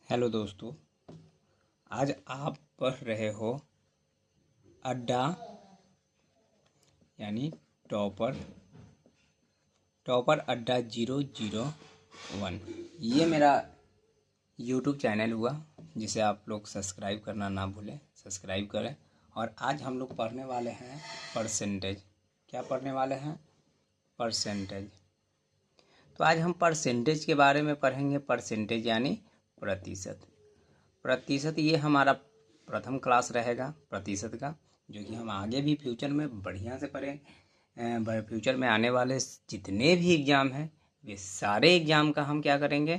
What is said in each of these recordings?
Hello दोस्तों, आज आप पढ़ रहे हो अड्डा यानी टॉपर टॉपर अड्डा 001। ये मेरा यूट्यूब चैनल हुआ जिसे आप लोग सब्सक्राइब करना ना भूलें, सब्सक्राइब करें। और आज हम लोग पढ़ने वाले हैं परसेंटेज। क्या पढ़ने वाले हैं? परसेंटेज। तो आज हम परसेंटेज के बारे में पढ़ेंगे। परसेंटेज यानी प्रतिशत। प्रतिशत ये हमारा प्रथम क्लास रहेगा प्रतिशत का, जो कि हम आगे भी फ्यूचर में बढ़िया से पढ़ें। फ्यूचर में आने वाले जितने भी एग्ज़ाम हैं वे सारे एग्ज़ाम का हम क्या करेंगे,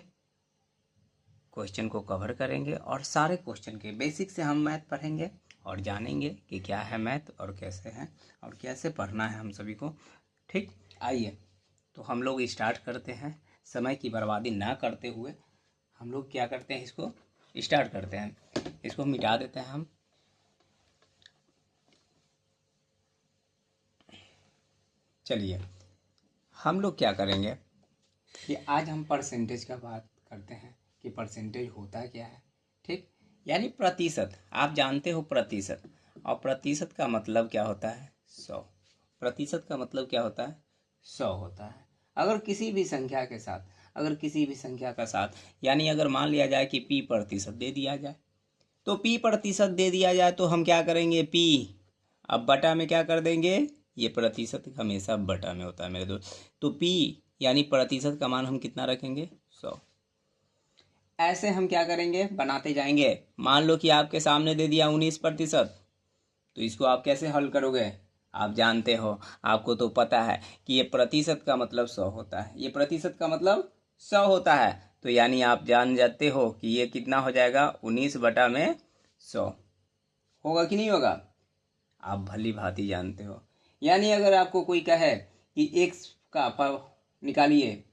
क्वेश्चन को कवर करेंगे और सारे क्वेश्चन के बेसिक से हम मैथ पढ़ेंगे और जानेंगे कि क्या है मैथ और कैसे है और कैसे पढ़ना है हम सभी को। ठीक, आइए तो हम लोग स्टार्ट करते हैं। समय की बर्बादी ना करते हुए हम लोग क्या करते हैं, इसको स्टार्ट करते हैं। इसको मिटा देते हैं हम। चलिए हम लोग क्या करेंगे कि आज हम परसेंटेज का बात करते हैं कि परसेंटेज होता क्या है। ठीक, यानी प्रतिशत। आप जानते हो प्रतिशत, और प्रतिशत का मतलब क्या होता है? 100। प्रतिशत का मतलब क्या होता है? 100 होता है। अगर किसी भी संख्या के साथ, यानी अगर मान लिया जाए कि p प्रतिशत दे दिया जाए, तो p प्रतिशत दे दिया जाए तो हम क्या करेंगे, p अब बटा में क्या कर देंगे, ये प्रतिशत हमेशा बटा में होता है मेरे दोस्त। तो p यानी प्रतिशत का मान हम कितना रखेंगे, 100। ऐसे हम क्या करेंगे, बनाते जाएंगे। मान लो कि आपके सामने दे दिया 19%, तो इसको आप कैसे हल करोगे? आप जानते हो, आपको तो पता है कि ये प्रतिशत का मतलब 100 होता है। ये प्रतिशत का मतलब 100 होता है। तो यानी आप जान जाते हो कि ये कितना हो जाएगा, 19/100 होगा कि नहीं होगा? आप भली भांति जानते हो। यानी अगर आपको कोई कहे कि x का निकालिए,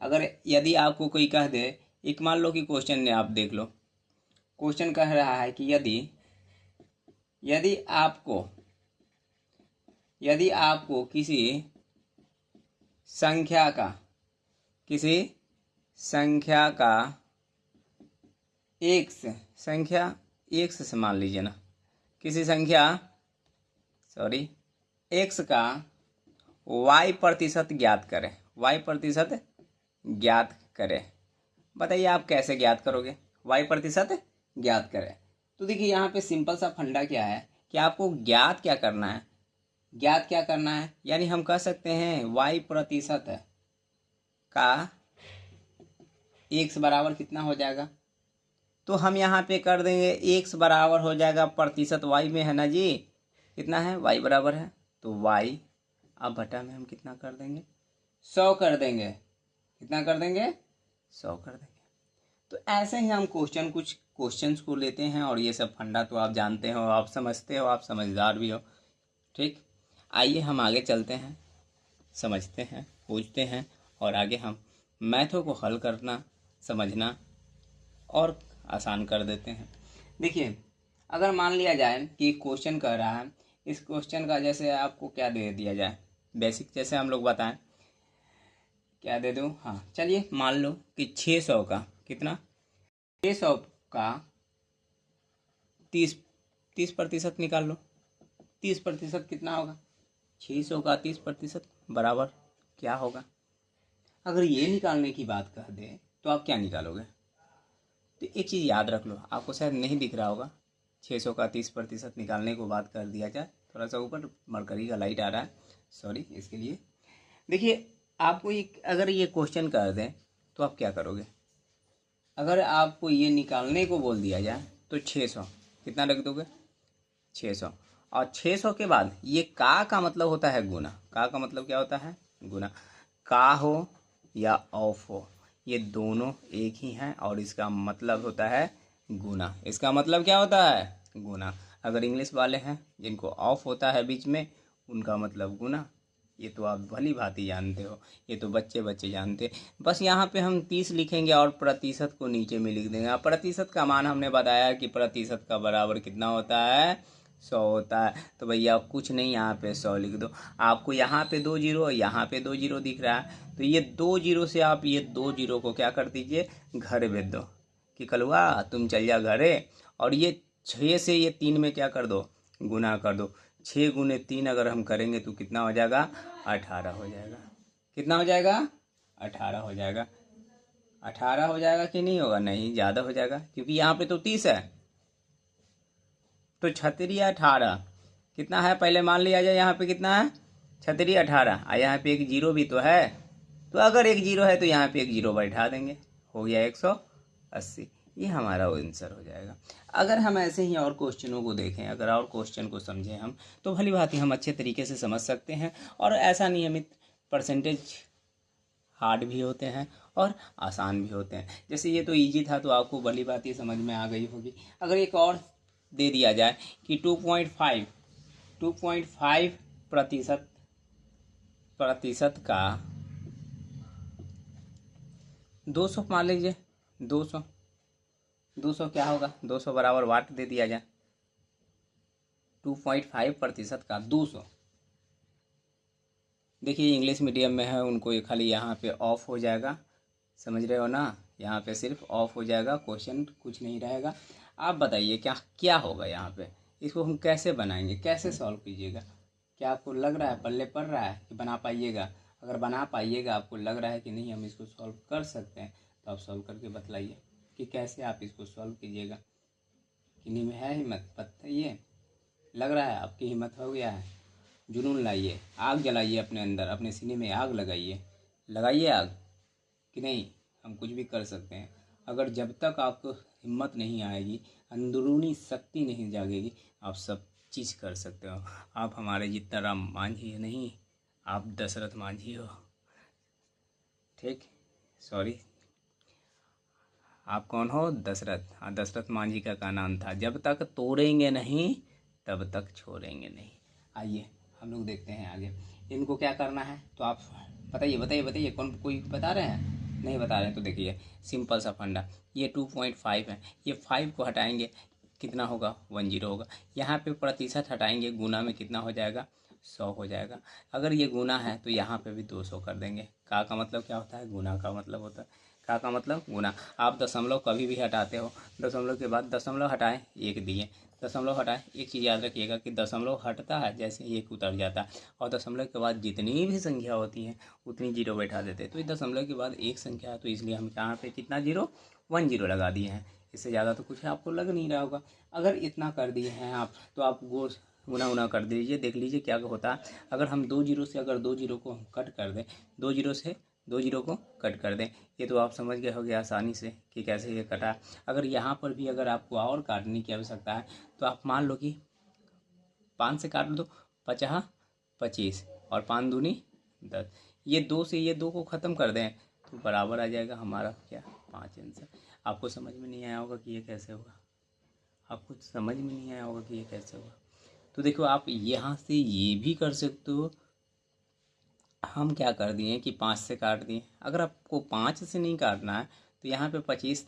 अगर यदि आपको कोई कह दे, एक मान लो कि क्वेश्चन ने आप देख लो, क्वेश्चन कह रहा है कि यदि आपको किसी संख्या का x से मान लीजिए ना, किसी संख्या x का y प्रतिशत ज्ञात करें। बताइए आप कैसे ज्ञात करोगे? y प्रतिशत ज्ञात करें। तो देखिए यहाँ पे सिंपल सा फंडा क्या है कि आपको ज्ञात क्या करना है, यानी हम कह सकते हैं y प्रतिशत का x बराबर कितना हो जाएगा। तो हम यहाँ पे कर देंगे x बराबर हो जाएगा प्रतिशत y में है ना जी, कितना है, y बराबर है, तो y अब बटा में हम कितना कर देंगे, 100 कर देंगे। कितना कर देंगे, 100 कर देंगे। तो ऐसे ही हम कुछ क्वेश्चंस को लेते हैं और ये सब फंडा तो आप जानते हो, आप समझते हो, आप समझदार भी हो। ठीक, आइए हम आगे चलते हैं, समझते हैं, पूछते हैं और आगे हम मैथों को हल करना, समझना और आसान कर देते हैं। देखिए अगर मान लिया जाए कि क्वेश्चन कह रहा है, इस क्वेश्चन का जैसे आपको क्या दे दिया जाए, बेसिक जैसे हम लोग बताएं, क्या दे दूँ, हाँ चलिए मान लो कि 600 का कितना, 600 का 30% निकाल लो। 30% कितना होगा, 600 का 30% बराबर क्या होगा? अगर ये निकालने की बात कह दे तो आप क्या निकालोगे? तो एक चीज़ याद रख लो, आपको शायद नहीं दिख रहा होगा, 600 का 30% निकालने को बात कर दिया जाए, थोड़ा सा ऊपर मरकरी का लाइट आ रहा है, सॉरी इसके लिए। देखिए आपको अगर ये क्वेश्चन कर दें तो आप क्या करोगे? अगर आपको ये निकालने को बोल दिया जाए तो 600 कितना रख दोगे, 600। और 600 के बाद ये का मतलब होता है गुना। का मतलब क्या होता है, गुना। का हो या ऑफ हो, ये दोनों एक ही हैं और इसका मतलब होता है गुना। इसका मतलब क्या होता है, गुना। अगर इंग्लिश वाले हैं जिनको ऑफ होता है बीच में, उनका मतलब गुना। ये तो आप भली भांति जानते हो, ये तो बच्चे जानते। बस यहाँ पे हम 30 लिखेंगे और प्रतिशत को नीचे में लिख देंगे। अब प्रतिशत का मान हमने बताया कि प्रतिशत का बराबर कितना होता है, 100 होता है। तो भैया कुछ नहीं, यहाँ पे 100 लिख दो। आपको यहाँ पे 2 जीरो, यहाँ पे 2 जीरो दिख रहा है, तो ये 2 जीरो से आप ये 2 जीरो को क्या कर दीजिए, घर भेज दो। कि कलुआ तुम चल जा घरे और ये 6 से ये 3 में क्या कर दो, गुना कर दो। 6 गुने 3 अगर हम करेंगे तो कितना हो जाएगा, 18 हो जाएगा। कितना हो जाएगा, 18 हो जाएगा। 18 हो जाएगा कि नहीं होगा, नहीं ज़्यादा हो जाएगा क्योंकि यहाँ पे तो 30 है। तो 36 18 कितना है, पहले मान लिया जाए यहाँ पे कितना है, 36 18, और यहाँ पे एक जीरो भी तो है। तो अगर एक जीरो है तो यहाँ पे एक जीरो बैठा देंगे, हो गया 180। ये हमारा आंसर हो जाएगा। अगर हम ऐसे ही और क्वेश्चनों को देखें, अगर और क्वेश्चन को समझें हम, तो भली बात ही हम अच्छे तरीके से समझ सकते हैं। और ऐसा नियमित परसेंटेज हार्ड भी होते हैं और आसान भी होते हैं। जैसे ये तो इजी था तो आपको भली बात ये समझ में आ गई होगी। अगर एक और दे दिया जाए कि 2.5 प्रतिशत का 200 मान लीजिए, 200 क्या होगा, 200 बराबर वाट दे दिया जाए। 2.5% का 200, देखिए इंग्लिश मीडियम में है उनको ये खाली यहाँ पे ऑफ हो जाएगा, समझ रहे हो ना, यहाँ पे सिर्फ ऑफ हो जाएगा, क्वेश्चन कुछ नहीं रहेगा। आप बताइए क्या क्या होगा यहाँ पे, इसको हम कैसे बनाएंगे, कैसे सॉल्व कीजिएगा। क्या आपको लग रहा है, पल्ले पड़ रहा है कि बना पाइएगा? अगर बना पाइएगा, आपको लग रहा है कि नहीं हम इसको सॉल्व कर सकते हैं, तो आप सॉल्व करके बतलाइए कि कैसे आप इसको सॉल्व कीजिएगा। किन्हीं में है हिम्मत, बताइए। लग रहा है आपकी हिम्मत हो गया है, जुनून लाइए, आग जलाइए अपने अंदर, अपने सीने में आग लगाइए, लगाइए आग कि नहीं हम कुछ भी कर सकते हैं। अगर जब तक आपको हिम्मत नहीं आएगी, अंदरूनी शक्ति नहीं जागेगी, आप सब चीज़ कर सकते हो। आप हमारे जितना राम मांझी नहीं, आप दशरथ मांझी हो, ठीक, सॉरी। आप कौन हो, दशरथ। हाँ, दशरथ मांझी का नाम था, जब तक तोड़ेंगे नहीं तब तक छोड़ेंगे नहीं। आइए हम लोग देखते हैं आगे इनको क्या करना है। तो आप बताइए बताइए बताइए, कौन कोई बता रहे हैं, नहीं बता रहे हैं तो देखिए सिंपल सा फंडा। ये 2.5 है, ये 5 को हटाएंगे कितना होगा, 10 होगा। यहाँ पे प्रतिशत हटाएंगे, गुना में कितना हो जाएगा, 100 हो जाएगा। अगर ये गुना है तो यहाँ पे भी 200 कर देंगे। का मतलब क्या होता है, गुना का मतलब होता है, का मतलब गुना। आप दशमलव कभी भी हटाते हो, दशमलव के बाद दशमलव हटाएं, एक दिए, दशमलव हटाएं। एक चीज़ याद रखिएगा कि दशमलव हटता है जैसे ही एक उतर जाता है, और दशमलव के बाद जितनी भी संख्या होती है उतनी जीरो बैठा देते हैं। तो इस दशमलव के बाद एक संख्या है तो इसलिए हम यहाँ पे कितना जीरो, 10 लगा दिए हैं। इससे ज़्यादा तो कुछ आपको लग नहीं रहा होगा। अगर इतना कर दिए हैं आप तो आप गुना गुना कर दीजिए, देख लीजिए क्या होता है। अगर हम 2 जीरो से, अगर 2 जीरो को हम कट कर दें, 2 जीरो से 2 जीरो को कट कर दें, ये तो आप समझ गए होंगे आसानी से कि कैसे ये कटा। अगर यहाँ पर भी अगर आपको और काटने की आवश्यकता है तो आप मान लो कि 5 से काट दो, 50 25 और 5 दूनी 10। ये 2 से ये 2 को ख़त्म कर दें तो बराबर आ जाएगा हमारा क्या, 5 आंसर। आपको समझ में नहीं आया होगा कि ये कैसे होगा, आपको समझ में नहीं आया होगा कि ये कैसे होगा। तो देखो आप यहाँ से ये भी कर सकते हो। हम क्या कर दिए कि 5 से काट दिए। अगर आपको 5 से नहीं काटना है तो यहाँ पे 25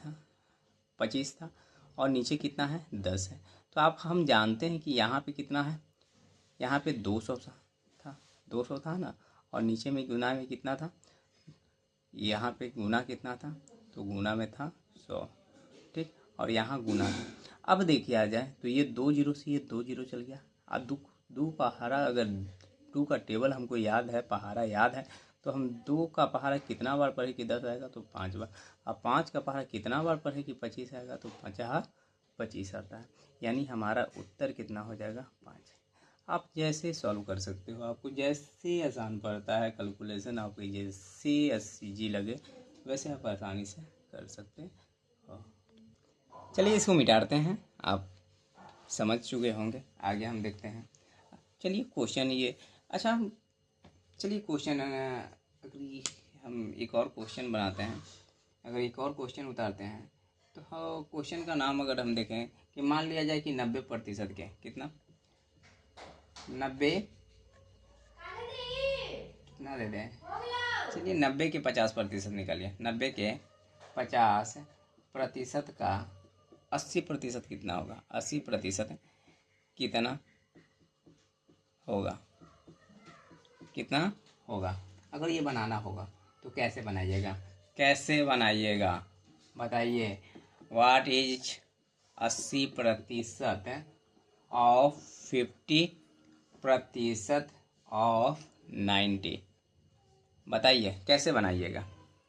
था और नीचे कितना है, 10 है। तो आप हम जानते हैं कि यहाँ पे कितना है, यहाँ पे 200 था, 200 था ना, और नीचे में गुना में कितना था, यहाँ पे गुना कितना था, तो गुना में था 100, ठीक, और यहाँ गुना था। अब देखिए आ जाए तो ये 2 जीरो से ये 2 जीरो चल गया। अब दो पहाड़ा, अगर 2 का टेबल हमको याद है, पहाड़ा याद है, तो हम 2 का पहाड़ा कितना बार पढ़े कि 10 आएगा तो 5 बार। अब 5 का पहाड़ा कितना बार पढ़े कि 25 आएगा तो 25 आता है। यानी हमारा उत्तर कितना हो जाएगा, 5। आप जैसे सॉल्व कर सकते हो, आपको जैसे आसान पड़ता है कैलकुलेशन, आपको जैसे इजी लगे वैसे आप आसानी से कर सकते हो। चलिए इसको मिटाते हैं, आप समझ चुके होंगे। आगे हम देखते हैं। चलिए क्वेश्चन ये, अच्छा चलिए क्वेश्चन अगर हम एक और क्वेश्चन बनाते हैं, अगर एक और क्वेश्चन उतारते हैं तो हाँ, क्वेश्चन का नाम अगर हम देखें कि मान लिया जाए कि 90% के कितना, 90 कितना दे दें, चलिए 90 के 50% निकालिए। 90 के 50% का 80% कितना होगा, 80% कितना होगा, कितना होगा। अगर ये बनाना होगा तो कैसे बनाइएगा, कैसे बनाइएगा बताइए। What is 80% of 50% of 90? बताइए कैसे बनाइएगा।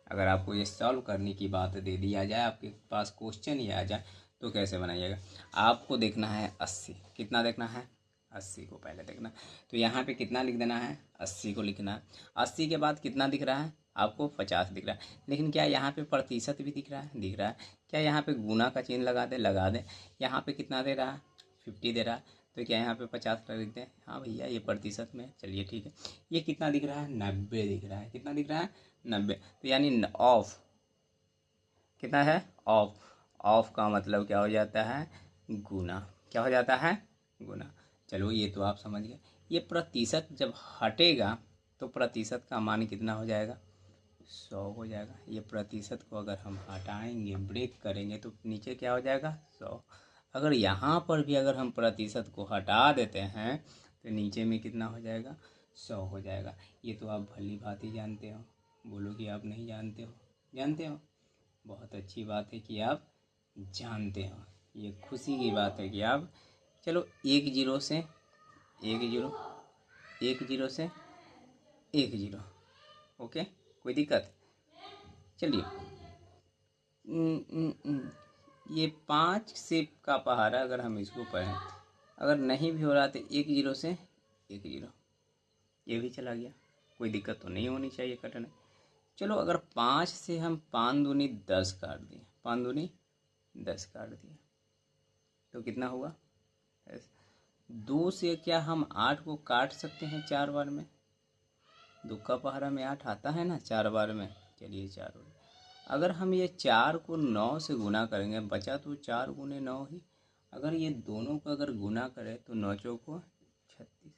अगर आपको ये सॉल्व करने की बात दे दिया जाए, आपके पास क्वेश्चन ही आ जाए, तो कैसे बनाइएगा। आपको देखना है 80, कितना देखना है 80 को पहले देखना। तो यहाँ पे कितना लिख देना है 80 को लिखना है। 80 के बाद कितना दिख रहा है आपको 50 दिख रहा है, लेकिन क्या यहाँ पे प्रतिशत भी दिख रहा है, दिख रहा है। क्या यहाँ पे गुना का चिन्ह लगा दे, लगा दे। यहाँ पे कितना दे रहा है 50 दे रहा है, तो क्या यहाँ पे 50 लिख दें। हाँ भैया ये प्रतिशत में, चलिए ठीक है। ये कितना दिख रहा है 90 दिख रहा है, कितना दिख रहा है 90। तो यानी ऑफ कितना है ऑफ, ऑफ का मतलब क्या हो जाता है गुना, क्या हो जाता है गुना। चलो ये तो आप समझ गए। ये प्रतिशत जब हटेगा तो प्रतिशत का मान कितना हो जाएगा 100 हो जाएगा। ये प्रतिशत को अगर हम हटाएंगे, ब्रेक करेंगे, तो नीचे क्या हो जाएगा 100। अगर यहाँ पर भी अगर हम प्रतिशत को हटा देते हैं तो नीचे में कितना हो जाएगा 100 हो जाएगा। ये तो आप भली भांति जानते हो, बोलो कि आप नहीं जानते हो। जानते हो, बहुत अच्छी बात है कि आप जानते हो, ये खुशी की बात है कि आप। चलो 1 से 1 से 1 ओके, कोई दिक्कत। चलिए ये 5 से का पहाड़ा अगर हम इसको पढ़ें, अगर नहीं भी हो रहा तो 1 से 1, ये भी चला गया, कोई दिक्कत तो नहीं होनी चाहिए कटने। चलो अगर 5 से हम 5 दूनी 10 काट दिए, 5 दूनी 10 काट दिए, तो कितना हुआ 2 से क्या हम 8 को काट सकते हैं 4 बार में। 2 का पहाड़ा में 8 आता है ना 4 बार में। चलिए 4 बार, अगर हम ये 4 को 9 से गुना करेंगे, बचा तो 4 गुने 9 ही। अगर ये दोनों को अगर गुना करें तो 9 चौको 36।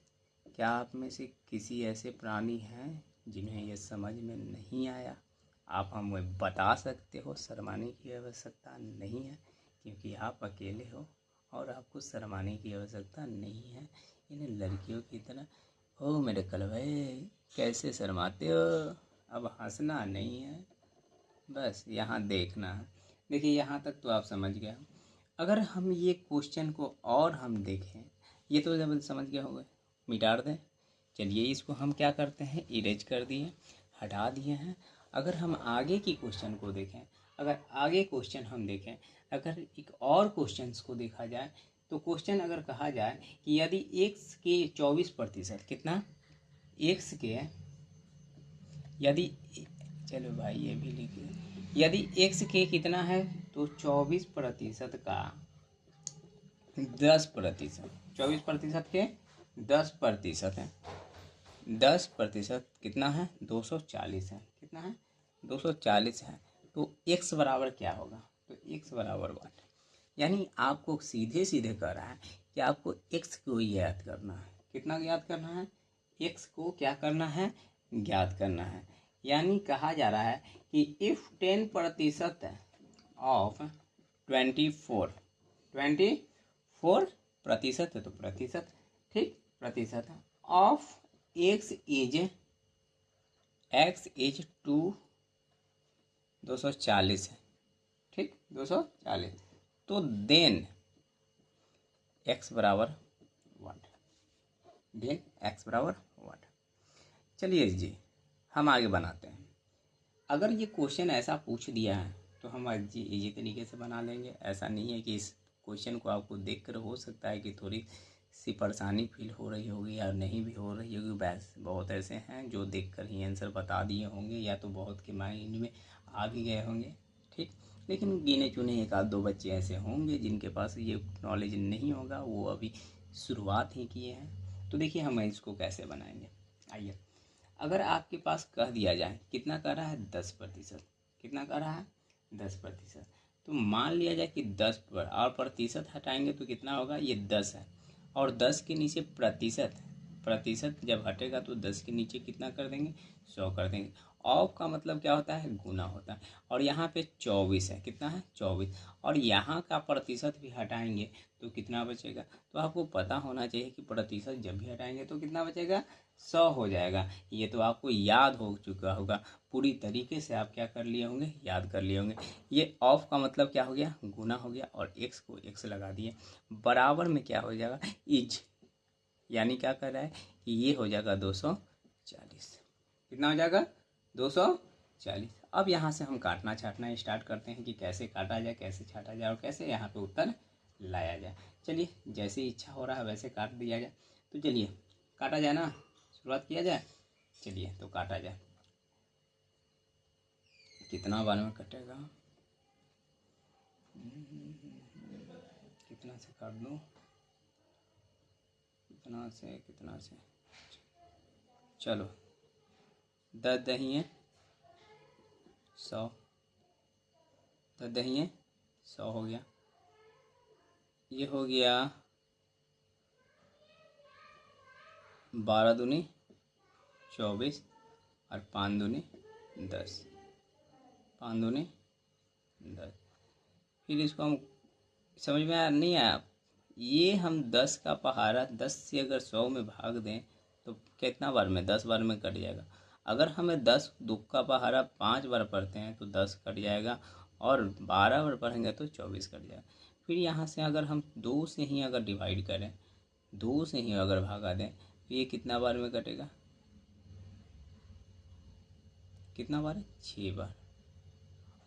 क्या आप में से किसी ऐसे प्राणी हैं जिन्हें ये समझ में नहीं आया? आप हमें बता सकते हो, शर्माने की आवश्यकता नहीं है, क्योंकि आप अकेले हो और आपको शर्माने की आवश्यकता नहीं है। इन्हें लड़कियों की तरह हो मेरे कलवे, कैसे शर्माते हो। अब हंसना नहीं है, बस यहाँ देखना है। देखिए यहाँ तक तो आप समझ गए। अगर हम ये क्वेश्चन को और हम देखें, ये तो जब समझ गए होंगे, मिटार दें। चलिए इसको हम क्या करते हैं, इरेज कर दिए, हटा दिए हैं। अगर हम आगे की क्वेश्चन को देखें, अगर आगे क्वेश्चन हम देखें, अगर एक और क्वेश्चन को देखा जाए, तो क्वेश्चन अगर कहा जाए कि यदि x के 24% कितना x के, यदि चलो भाई ये भी लिखिए, यदि x के कितना है तो 24% का 10%, 24% के 10% है, 10% कितना है 240 है, कितना है 240 है। तो x बराबर क्या होगा, तो x बराबर 1। यानी आपको सीधे सीधे कह रहा है कि आपको x को याद करना है। कितना ज्ञात करना है, x को क्या करना है ज्ञात करना है। यानी कहा जा रहा है कि इफ 10% ऑफ 24% है तो प्रतिशत, ठीक प्रतिशत ऑफ x इज 240 है, ठीक 240, तो देन x बराबर 1, देन x बराबर 1। चलिए जी हम आगे बनाते हैं। अगर ये क्वेश्चन ऐसा पूछ दिया है तो हम इजी तरीके से बना लेंगे। ऐसा नहीं है कि इस क्वेश्चन को आपको देखकर हो सकता है कि थोड़ी सी परेशानी फील हो रही होगी या नहीं भी हो रही होगी। वैसे बहुत ऐसे हैं जो देखकर ही आंसर बता दिए होंगे, या तो बहुत के माइंड में आ भी गए होंगे, ठीक। लेकिन गिने चुने 1-2 बच्चे ऐसे होंगे जिनके पास ये नॉलेज नहीं होगा, वो अभी शुरुआत ही किए हैं। तो देखिए हम इसको कैसे बनाएंगे। आइए, अगर आपके पास कह दिया जाए, कितना कह रहा है 10%, कितना कह रहा है 10%, तो मान लिया जाए कि 10 पर और प्रतिशत हटाएंगे तो कितना होगा, ये 10 है और 10 के नीचे प्रतिशत, प्रतिशत जब हटेगा तो 10 के नीचे कितना कर देंगे 100 कर देंगे। ऑफ का मतलब क्या होता है, गुना होता है। और यहाँ पे 24 है, कितना है 24, और यहाँ का प्रतिशत भी हटाएंगे तो कितना बचेगा। तो आपको पता होना चाहिए कि प्रतिशत जब भी हटाएंगे तो कितना बचेगा, 100 हो जाएगा। ये तो आपको याद हो चुका होगा, पूरी तरीके से आप क्या कर लिए होंगे, याद कर लिए होंगे। ये ऑफ का मतलब क्या हो गया, गुना हो गया, और एक्स को एक्स लगा दिए, बराबर में क्या हो जाएगा, इज, यानी क्या कर रहा है कि ये हो जाएगा 240। कितना हो जाएगा, 240। अब यहाँ से हम काटना छाटना स्टार्ट करते हैं कि कैसे काटा जाए, कैसे छाटा जाए, और कैसे यहाँ पे उत्तर लाया जाए। चलिए, जैसे इच्छा हो रहा है वैसे काट दिया जाए। तो चलिए काटा जाए ना, शुरुआत किया जाए। चलिए तो काटा जाए। कितना बार में कटेगा, कितना से काट दूँ, कितना से, चलो 10 दही 100, 10 दही 100 हो गया। ये हो गया 12 दूनी 24 और 5 दूनी 10, 5 दूनी 10। फिर इसको हम, समझ में आया नहीं आया, ये हम 10 का पहाड़ा 10 से अगर 100 में भाग दें तो कितना बार में, 10 बार में कट जाएगा। अगर हमें 10 दुख का पहाड़ा 5 बार पढ़ते हैं तो 10 कट जाएगा, और 12 बार पढ़ेंगे तो 24 कट जाएगा। फिर यहाँ से अगर हम 2 से ही अगर डिवाइड करें, 2 से ही अगर भागा दें तो ये कितना बार में कटेगा, कितना बार है, 6 बार।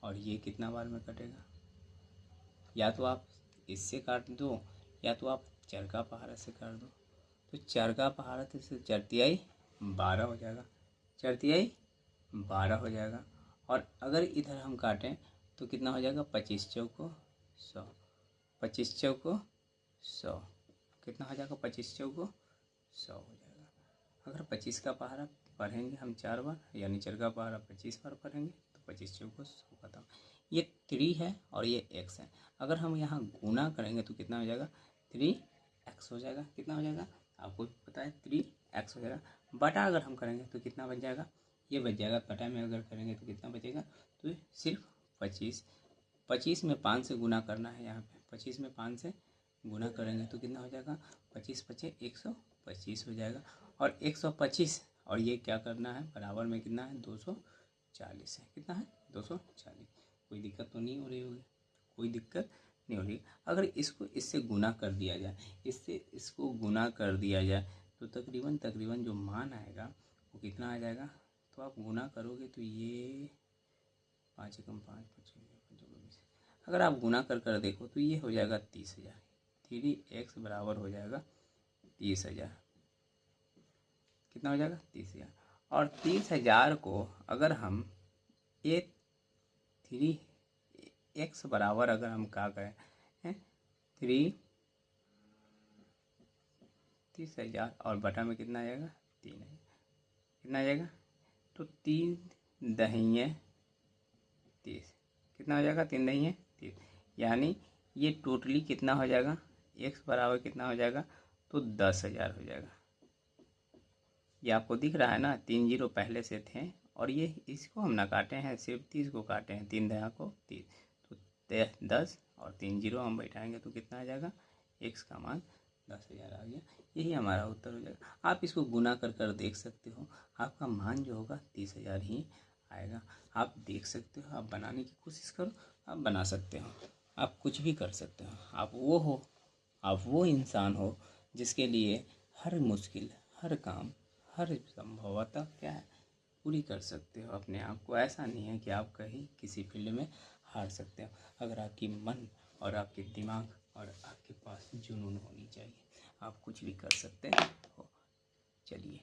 और ये कितना बार में कटेगा, या तो आप इससे काट दो या तो आप चरका पहाड़ा से काट दो। तो चरका पहाड़ा से चरतियाई 12 हो जाएगा, चरतियाई 12 हो जाएगा। और अगर इधर हम काटें तो कितना हो जाएगा, 25 चौको 100, 25 चौको 100, कितना हो जाएगा, 25 चौको 100 हो जाएगा। अगर 25 का पहाड़ा पढ़ेंगे हम 4 बार, यानी चरका पहाड़ा 25 बार पढ़ेंगे तो 25 चौको 100 खत्म। ये 3 है और ये x है। अगर हम यहाँ गुना करेंगे तो कितना हो जाएगा, 3x हो जाएगा। कितना हो जाएगा, आपको पता है 3x हो जाएगा। बटा अगर हम करेंगे तो कितना बच जाएगा, ये बच जाएगा। बटा में अगर करेंगे तो कितना बचेगा, तो सिर्फ 25। 25 में 5 से गुना करना है, यहाँ पे 25 में 5 से गुना करेंगे तो कितना हो जाएगा, 25 पचे 125 हो जाएगा। और 125 और ये क्या करना है, बराबर में कितना है, 240 है। कितना है, 240। कोई दिक्कत तो नहीं हो रही होगी, कोई दिक्कत नहीं हो रही। अगर इसको इससे गुना कर दिया जाए, इससे इसको गुना कर दिया जाए तो तकरीबन जो मान आएगा वो कितना आ जाएगा। तो आप गुना करोगे तो ये 5 एकम 5, अगर आप गुना कर देखो तो ये हो जाएगा 30,000। 3x बराबर हो जाएगा 30,000। कितना हो जाएगा, 30,000। और 30,000 को अगर हम 3x बराबर अगर हम क्या करें, 30,000 और बटा में कितना आ जाएगा, 3,000। कितना आ जाएगा, तो 3 दहिये 30, कितना हो जाएगा, 3 दहिये 30, यानी ये टोटली कितना हो जाएगा, x बराबर कितना हो जाएगा, तो 10,000 हो जाएगा। ये आपको दिख रहा है ना, 3 जीरो पहले से थे, और ये इसको हम ना काटे हैं, सिर्फ 30 को काटे हैं, 3 दया को 30, तो 10 और 3 जीरो हम बैठाएंगे तो कितना आ जाएगा, x का मान 10,000 आ गया। यही हमारा उत्तर हो जाएगा। आप इसको गुना कर देख सकते हो, आपका मान जो होगा 30,000 ही आएगा। आप देख सकते हो, आप बनाने की कोशिश करो, आप बना सकते हो, आप कुछ भी कर सकते हो। आप वो इंसान हो जिसके लिए हर मुश्किल, हर काम, हर संभवतः क्या है, पूरी कर सकते हो अपने आप को। ऐसा नहीं है कि आप कहीं किसी फील्ड में हार सकते हो। अगर आपकी मन और आपके दिमाग और आपके पास जुनून होनी चाहिए, आप कुछ भी कर सकते हो। चलिए,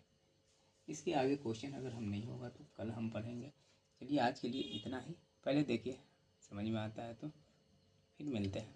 इसके आगे क्वेश्चन अगर हम नहीं होगा तो कल हम पढ़ेंगे। चलिए, आज के लिए इतना ही। पहले देखिए, समझ में आता है तो फिर मिलते हैं।